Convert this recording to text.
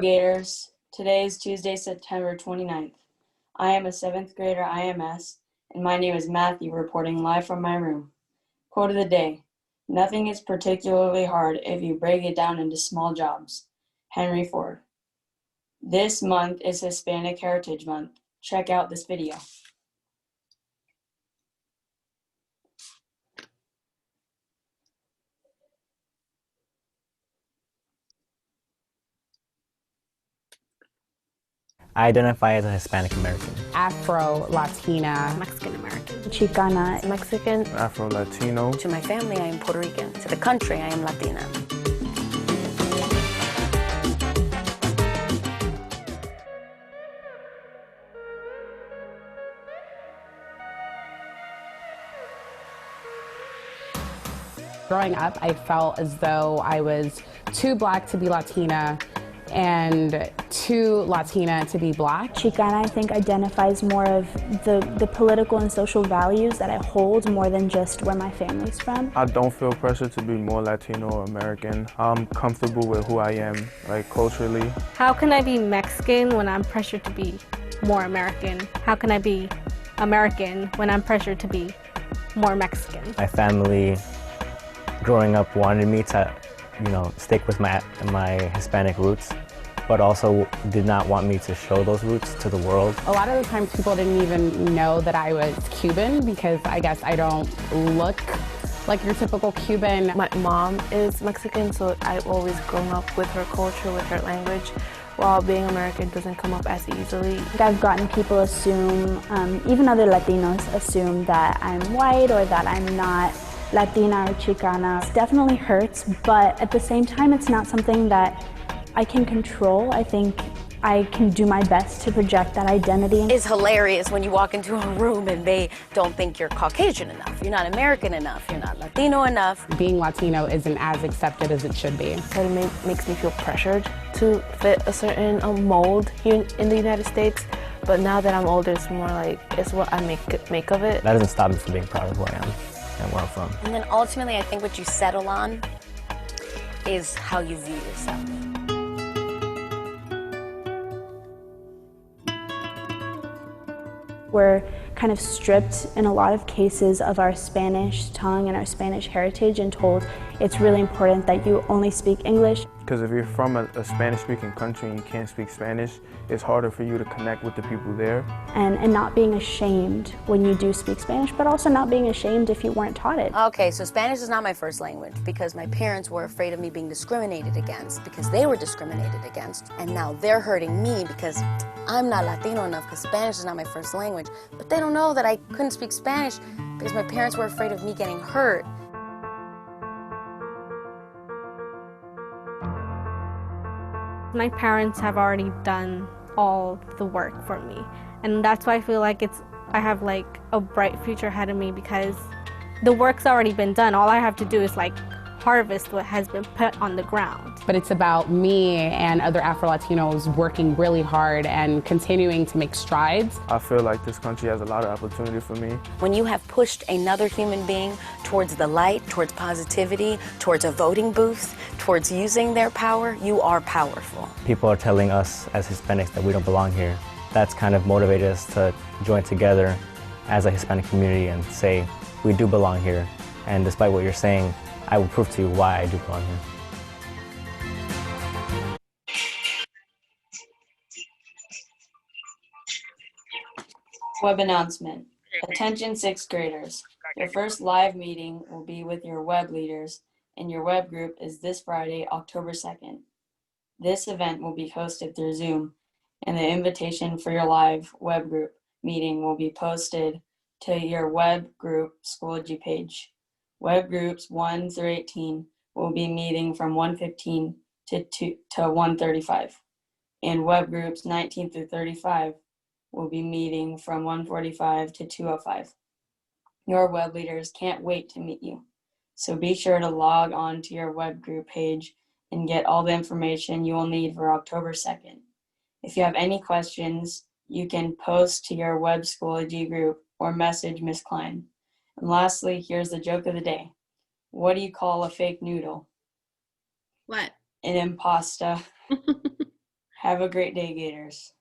Gators. Today is Tuesday, September 29th. I am a 7th grader IMS, and my name is Matthew, reporting live from my room. Quote of the day: nothing is particularly hard if you break it down into small jobs. Henry Ford. This month is Hispanic Heritage Month. Check out this video. I identify as a Hispanic American. Afro-Latina. Mexican-American. Chicana. Mexican. Afro-Latino. To my family, I am Puerto Rican. To the country, I am Latina. Growing up, I felt as though I was too Black to be Latina and too Latina to be Black. Chicana, I think, identifies more of the political and social values that I hold more than just where my family's from. I don't feel pressure to be more Latino or American. I'm comfortable with who I am, culturally. How can I be Mexican when I'm pressured to be more American? How can I be American when I'm pressured to be more Mexican? My family, growing up, wanted me to, stick with my Hispanic roots, but also did not want me to show those roots to the world. A lot of the times people didn't even know that I was Cuban because I guess I don't look like your typical Cuban. My mom is Mexican, so I've always grown up with her culture, with her language, while being American doesn't come up as easily. I've gotten people assume, even other Latinos assume that I'm white or that I'm not Latina or Chicana. It definitely hurts, but at the same time, it's not something that I can control. I think I can do my best to project that identity. It's hilarious when you walk into a room and they don't think you're Caucasian enough, you're not American enough, you're not Latino enough. Being Latino isn't as accepted as it should be. So it makes me feel pressured to fit a certain mold here in the United States. But now that I'm older, it's more like, it's what I make of it. That doesn't stop me from being proud of who I am and where I'm from. And then ultimately, I think what you settle on is how you view yourself. We're kind of stripped in a lot of cases of our Spanish tongue and our Spanish heritage and told it's really important that you only speak English. Because if you're from a Spanish-speaking country and you can't speak Spanish, it's harder for you to connect with the people there. And not being ashamed when you do speak Spanish, but also not being ashamed if you weren't taught it. Okay, so Spanish is not my first language because my parents were afraid of me being discriminated against because they were discriminated against. And now they're hurting me because I'm not Latino enough because Spanish is not my first language. But they don't know that I couldn't speak Spanish because my parents were afraid of me getting hurt. My parents have already done all the work for me, and that's why I feel like I have a bright future ahead of me because the work's already been done. All I have to do is harvest what has been put on the ground. But it's about me and other Afro-Latinos working really hard and continuing to make strides. I feel like this country has a lot of opportunity for me. When you have pushed another human being towards the light, towards positivity, towards a voting booth, towards using their power, you are powerful. People are telling us as Hispanics that we don't belong here. That's kind of motivated us to join together as a Hispanic community and say, we do belong here. And despite what you're saying, I will prove to you why I do belong here. Web announcement. Attention 6th graders. Your first live meeting will be with your web leaders, and your web group is this Friday, October 2nd. This event will be hosted through Zoom, and the invitation for your live web group meeting will be posted to your web group Schoology page. Web groups 1 through 18 will be meeting from 1:15 to 1:35, and web groups 19 through 35 will be meeting from 1:45 to 2:05. Your web leaders can't wait to meet you, so be sure to log on to your web group page and get all the information you will need for October 2nd. If you have any questions, you can post to your web Schoology group or message Ms. Klein. And lastly, here's the joke of the day. What do you call a fake noodle? What? An impasta. Have a great day, Gators.